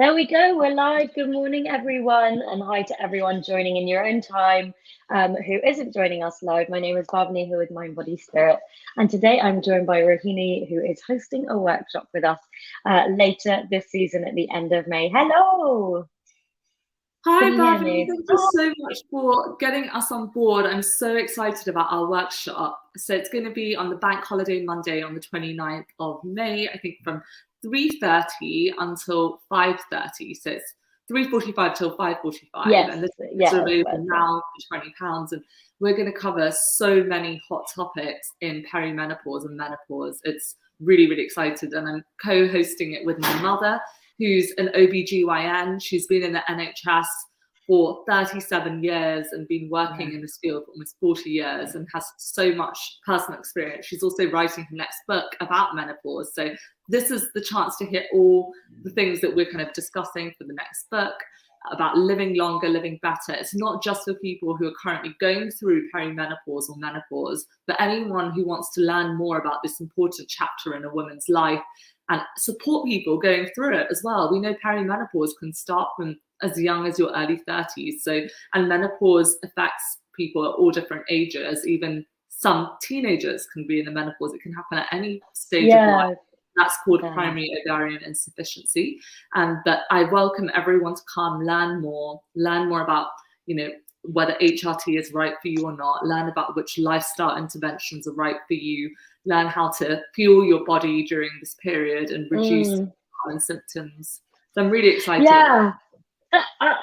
There we go. We're live. Good morning, everyone, and hi to everyone joining in your own time who isn't joining us live. My name is Bhavani, here with Mind, Body, Spirit, and today I'm joined by Rohini, who is hosting a workshop with us later this season at the end of May. Hello. Hi, Can you hear Bhavani. me? Thank you so much for getting us on board. I'm so excited about our workshop. So it's going to be on the bank holiday Monday on the 29th of May, I think from 3:30 until 5:30. So it's 3:45 till 5:45. Yes, And this is yes, available now for £20. And we're going to cover so many hot topics in perimenopause and menopause. It's really, really excited. And I'm co-hosting it with my mother, who's an OBGYN. She's been in the NHS for 37 years and been working in this field for almost 40 years and has so much personal experience. She's also writing her next book about menopause. So this is the chance to hear all the things that we're kind of discussing for the next book about living longer, living better. It's not just for people who are currently going through perimenopause or menopause, but anyone who wants to learn more about this important chapter in a woman's life and support people going through it as well. We know perimenopause can start from as young as your early 30s. So, and menopause affects people at all different ages. Even some teenagers can be in the menopause. It can happen at any stage of life. That's called primary ovarian insufficiency. And that I welcome everyone to come learn more about, whether HRT is right for you or not, learn about which lifestyle interventions are right for you, learn how to fuel your body during this period and reduce common symptoms. So I'm really excited. Yeah,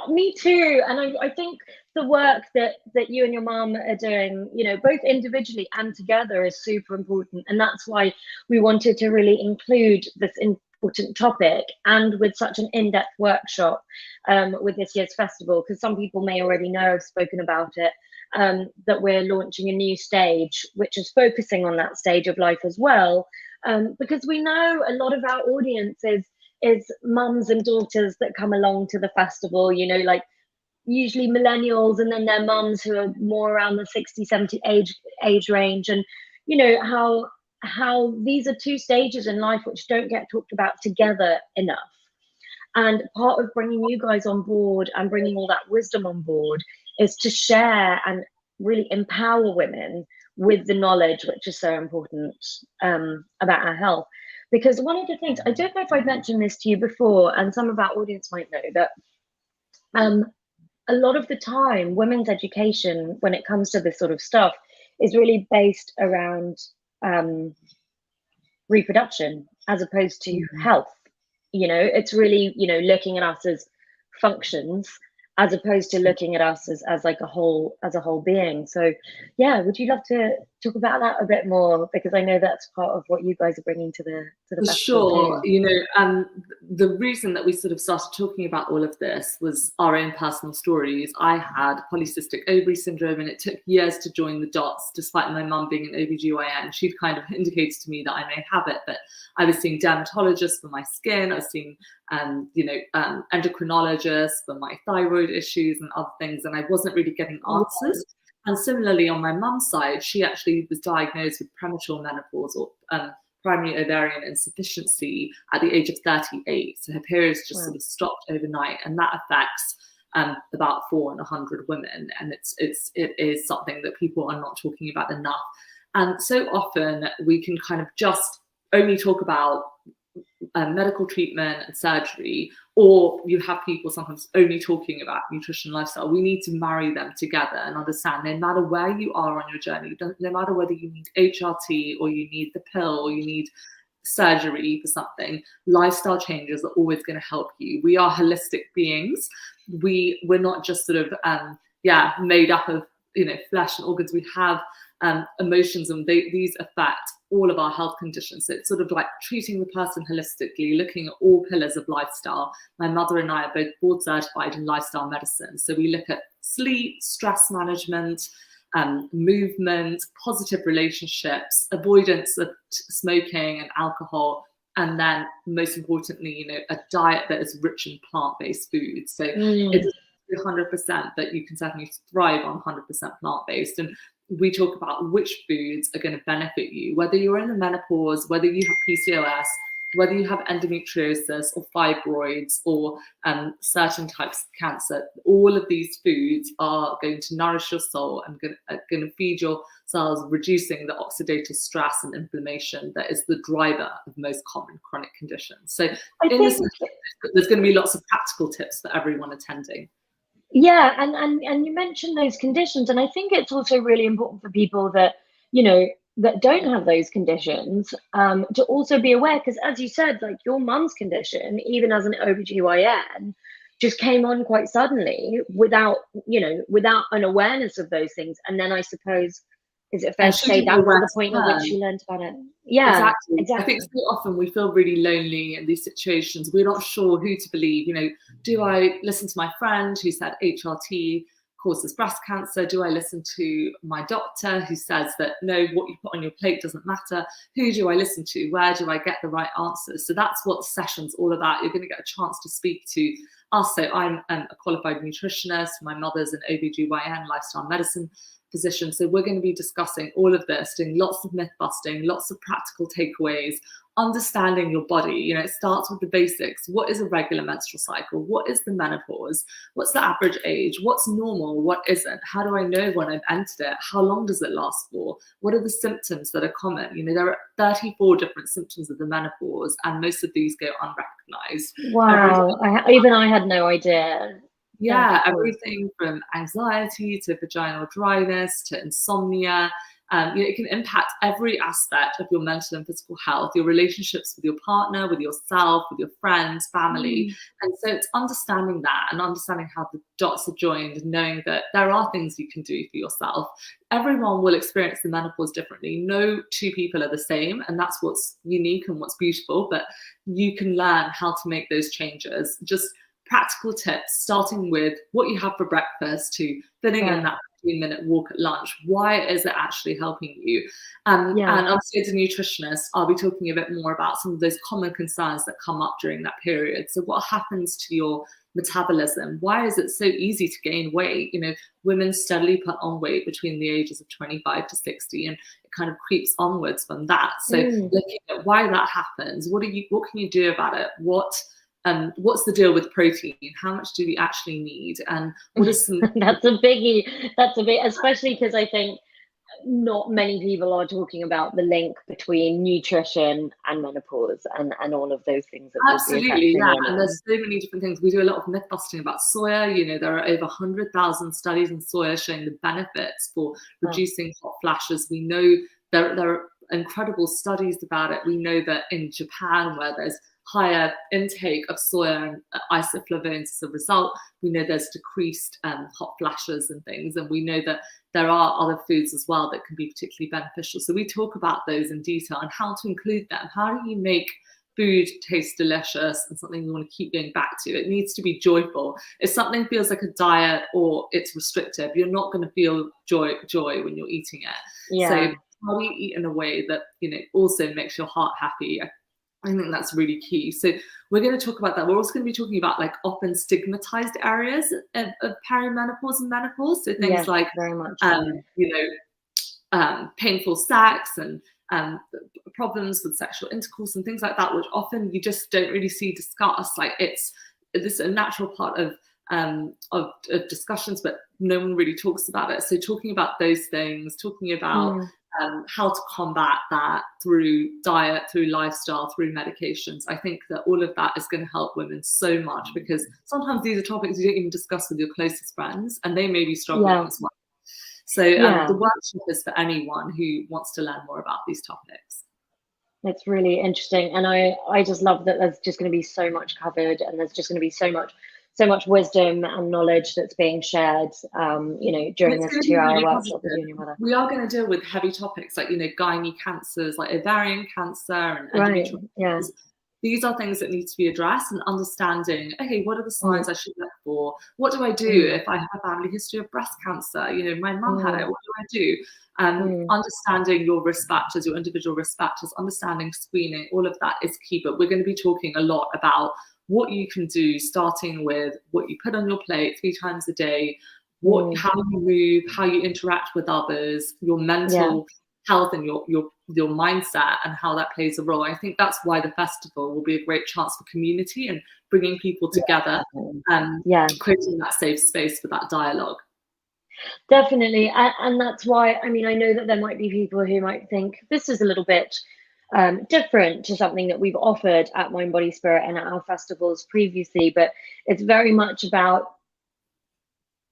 me too. And I think the work that you and your mum are doing, both individually and together is super important. And that's why we wanted to really include this important topic and with such an in-depth workshop with this year's festival, because some people may already know, I've spoken about it, that we're launching a new stage, which is focusing on that stage of life as well. Because we know a lot of our audience is mums and daughters that come along to the festival, like usually millennials, and then their mums who are more around the 60, 70 age range. And how these are two stages in life which don't get talked about together enough. And part of bringing you guys on board and bringing all that wisdom on board is to share and really empower women with the knowledge which is so important about our health. Because one of the things, I don't know if I've mentioned this to you before, and some of our audience might know that a lot of the time, women's education, when it comes to this sort of stuff, is really based around reproduction as opposed to health. It's really, looking at us as functions as opposed to looking at us as like a whole being. So yeah, would you love to talk about that a bit more, because I know that's part of what you guys are bringing to the festival. Sure. The reason that we sort of started talking about all of this was our own personal stories. I had polycystic ovary syndrome, and it took years to join the dots, despite my mum being an OBGYN. She'd kind of indicated to me that I may have it, but I was seeing dermatologists for my skin. I was seeing endocrinologists for my thyroid issues and other things, and I wasn't really getting answers. And similarly, on my mum's side, she actually was diagnosed with premature menopause or primary ovarian insufficiency at the age of 38. So her periods just sort of stopped overnight, and that affects about 4 in 100 women. And it is something that people are not talking about enough. And so often we can kind of just only talk about medical treatment and surgery, or you have people sometimes only talking about nutrition, lifestyle. We need to marry them together and understand, no matter where you are on your journey, no matter whether you need HRT or you need the pill or you need surgery for something, lifestyle changes are always going to help you. We are holistic beings. We're not just sort of made up of flesh and organs. We have emotions, and these affect all of our health conditions. So it's sort of like treating the person holistically, looking at all pillars of lifestyle. My mother and I are both board certified in lifestyle medicine. So we look at sleep, stress management, movement, positive relationships, avoidance of smoking and alcohol, and then most importantly, a diet that is rich in plant-based foods. So it's 100% that you can certainly thrive on 100% plant-based. And we talk about which foods are going to benefit you, whether you're in the menopause, whether you have PCOS, whether you have endometriosis or fibroids or certain types of cancer, all of these foods are going to nourish your soul and going to feed your cells, reducing the oxidative stress and inflammation that is the driver of most common chronic conditions. So in this, there's going to be lots of practical tips for everyone attending. Yeah, and you mentioned those conditions, and I think it's also really important for people that, you know, that don't have those conditions, to also be aware, because as you said, like your mum's condition, even as an OBGYN, just came on quite suddenly without, you know, without an awareness of those things. And then I suppose, is it fair to say that's the point at which you learned about it? Yeah, exactly. I think so often we feel really lonely in these situations. We're not sure who to believe. You know, do I listen to my friend who said HRT causes breast cancer? Do I listen to my doctor who says that no, what you put on your plate doesn't matter? Who do I listen to? Where do I get the right answers? So that's what the session's all about. You're going to get a chance to speak to us. So I'm a qualified nutritionist. My mother's an OBGYN, lifestyle medicine physician. So we're going to be discussing all of this, doing lots of myth busting, lots of practical takeaways, understanding your body. You know, it starts with the basics. What is a regular menstrual cycle? What is the menopause? What's the average age? What's normal? What isn't? How do I know when I've entered it? How long does it last for? What are the symptoms that are common? You know, there are 34 different symptoms of the menopause, and most of these go unrecognized. Wow, even I had no idea. Yeah, everything from anxiety to vaginal dryness to insomnia. You know, it can impact every aspect of your mental and physical health, your relationships with your partner, with yourself, with your friends, family. And so it's understanding that and understanding how the dots are joined and knowing that there are things you can do for yourself. Everyone will experience the menopause differently. No two people are the same, and that's what's unique and what's beautiful, but you can learn how to make those changes. Just practical tips, starting with what you have for breakfast to fitting in that 15-minute walk at lunch. Why is it actually helping you? And obviously, as a nutritionist, I'll be talking a bit more about some of those common concerns that come up during that period. So what happens to your metabolism? Why is it so easy to gain weight? You know, women steadily put on weight between the ages of 25 to 60, and it kind of creeps onwards from that. So looking at why that happens, what can you do about it? What's the deal with protein? How much do we actually need? And what is some... That's a biggie. That's a big, especially because I think not many people are talking about the link between nutrition and menopause and all of those things. That absolutely, yeah. And there's so many different things. We do a lot of myth busting about soya. You know, there are over 100,000 studies in soya showing the benefits for reducing hot flashes. We know there are incredible studies about it. We know that in Japan, where there's higher intake of soya and isoflavones as a result, we know there's decreased hot flashes and things, and we know that there are other foods as well that can be particularly beneficial. So we talk about those in detail and how to include them. How do you make food taste delicious and something you want to keep going back to? It needs to be joyful. If something feels like a diet or it's restrictive, you're not going to feel joy when you're eating it. So how do you eat in a way that, you know, also makes your heart happy? I think that's really key. So we're going to talk about that. We're also going to be talking about like often stigmatized areas of perimenopause and menopause. So things like, very much you know, painful sex and problems with sexual intercourse and things like that, which often you just don't really see discussed. Like this is a natural part of discussions, but no one really talks about it. So talking about those things, talking about how to combat that through diet, through lifestyle, through medications. I think that all of that is going to help women so much, because sometimes these are topics you don't even discuss with your closest friends, and they may be struggling as well. So the workshop is for anyone who wants to learn more about these topics. It's really interesting, and I just love that there's just going to be so much covered, and there's just going to be so much wisdom and knowledge that's being shared, you know, during this 2-hour workshop with you and your mother. We are going to deal with heavy topics like, you know, gynae cancers, like ovarian cancer and endometriosis. These are things that need to be addressed, and understanding, okay, what are the signs I should look for? What do I do if I have a family history of breast cancer? You know, my mum had it, what do I do? Understanding your risk factors, your individual risk factors, understanding screening, all of that is key. But we're going to be talking a lot about what you can do, starting with what you put on your plate 3 times a day, how you move, how you interact with others, your mental health and your mindset and how that plays a role. I think that's why the festival will be a great chance for community and bringing people together and creating that safe space for that dialogue. Definitely. And that's why, I mean, I know that there might be people who might think this is a little bit different to something that we've offered at Mind, Body, Spirit and at our festivals previously, but it's very much about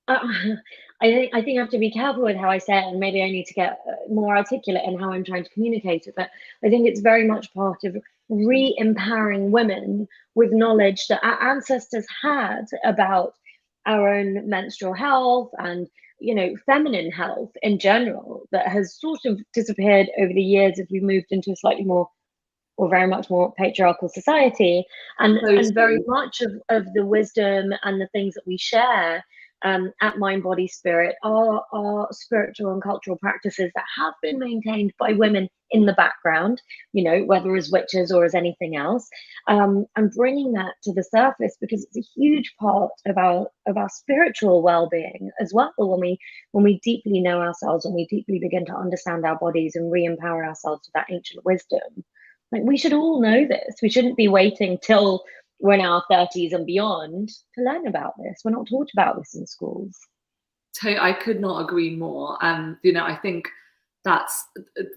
I think I have to be careful with how I say it, and maybe I need to get more articulate in how I'm trying to communicate it. But I think it's very much part of re-empowering women with knowledge that our ancestors had about our own menstrual health and, you know, feminine health in general, that has sort of disappeared over the years as we moved into a slightly more, or very much more, patriarchal society. And very much of the wisdom and the things that we share at Mind, Body, Spirit are spiritual and cultural practices that have been maintained by women in the background, you know, whether as witches or as anything else, and bringing that to the surface, because it's a huge part of our spiritual well-being as well. When we deeply know ourselves and we deeply begin to understand our bodies and re-empower ourselves with that ancient wisdom, like, we should all know this. We shouldn't be waiting till we're in our 30s and beyond to learn about this. We're not taught about this in schools. I could not agree more. You know, I think that's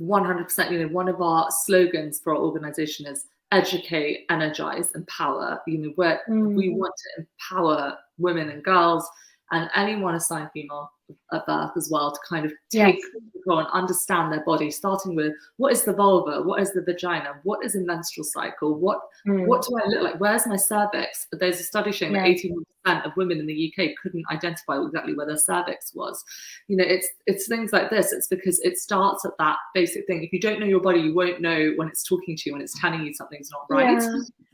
100%, you know, one of our slogans for our organization is educate, energize, empower. You know, where we want to empower women and girls and anyone assigned female at birth as well, to kind of take control and understand their body, starting with what is the vulva, what is the vagina, what is a menstrual cycle, what do I look like, where's my cervix? There's a study showing that 81% of women in the UK couldn't identify exactly where their cervix was. You know, it's things like this. It's because it starts at that basic thing. If you don't know your body, you won't know when it's talking to you, when it's telling you something's not right.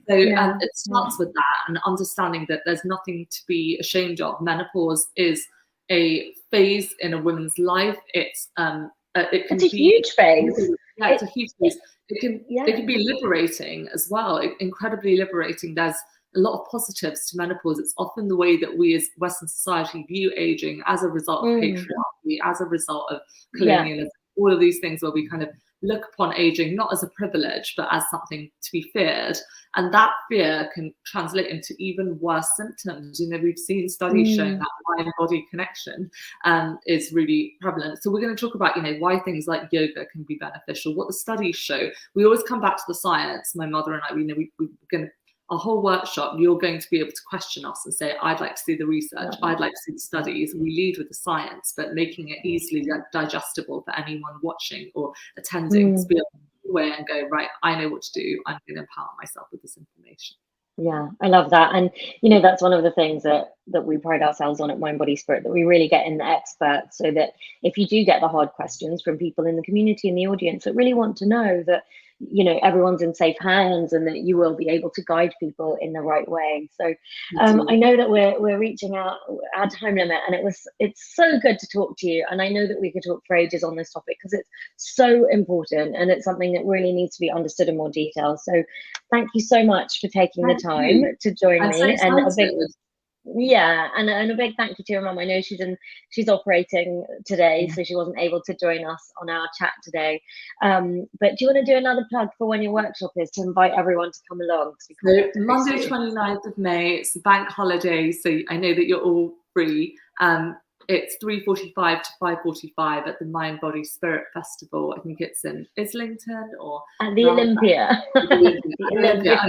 So it starts with that, and understanding that there's nothing to be ashamed of. Menopause is a phase in a woman's life. It's a huge phase. Yeah, it's a huge phase. It can be liberating as well, incredibly liberating. There's a lot of positives to menopause. It's often the way that we as Western society view aging as a result of patriarchy, as a result of colonialism, all of these things where we kind of look upon aging not as a privilege, but as something to be feared. And that fear can translate into even worse symptoms. You know, we've seen studies showing that mind-body connection is really prevalent. So we're going to talk about, you know, why things like yoga can be beneficial, what the studies show. We always come back to the science. My mother and I, you know, we're going to, our whole workshop, you're going to be able to question us and say, I'd like to see the research, I'd like to see the studies. We lead with the science, but making it easily digestible for anyone watching or attending to be able to away and go, right, I know what to do. I'm going to empower myself with this information. Yeah, I love that. And, you know, that's one of the things that we pride ourselves on at Mind, Body, Spirit, that we really get in the experts, so that if you do get the hard questions from people in the community and the audience that really want to know that, you know, everyone's in safe hands and that you will be able to guide people in the right way. So I know that we're reaching our time limit, and it's so good to talk to you. And I know that we could talk for ages on this topic because it's so important and it's something that really needs to be understood in more detail. So thank you so much for taking the time to join me. And a big thank you to your mum. I know she's operating today, so she wasn't able to join us on our chat today. But do you want to do another plug for when your workshop is, to invite everyone to come along? So Monday, 29th of May, it's the bank holiday, so I know that you're all free. It's 3:45 to 5:45 at the Mind, Body, Spirit Festival. I think it's in Islington or at the Olympia. Olympia,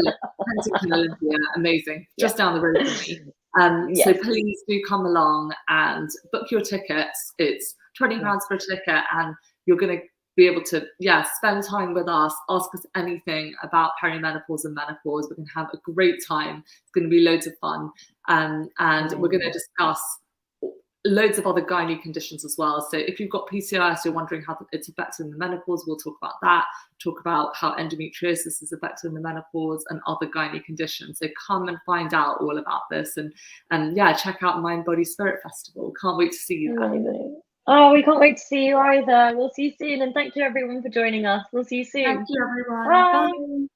amazing, just down the road from me. So please do come along and book your tickets. It's £20 for a ticket, and you're going to be able to spend time with us, ask us anything about perimenopause and menopause. We're going to have a great time. It's going to be loads of fun, and we're going to discuss loads of other gynae conditions as well. So if you've got PCOS, you're wondering how it's affecting the menopause, we'll talk about that, talk about how endometriosis is affecting the menopause and other gynae conditions. So come and find out all about this, and check out Mind, Body, Spirit Festival. Can't wait to see you there. Amazing. Oh, we can't wait to see you either. We'll see you soon, and thank you everyone for joining us. We'll see you soon. Thank you everyone. Bye. Bye.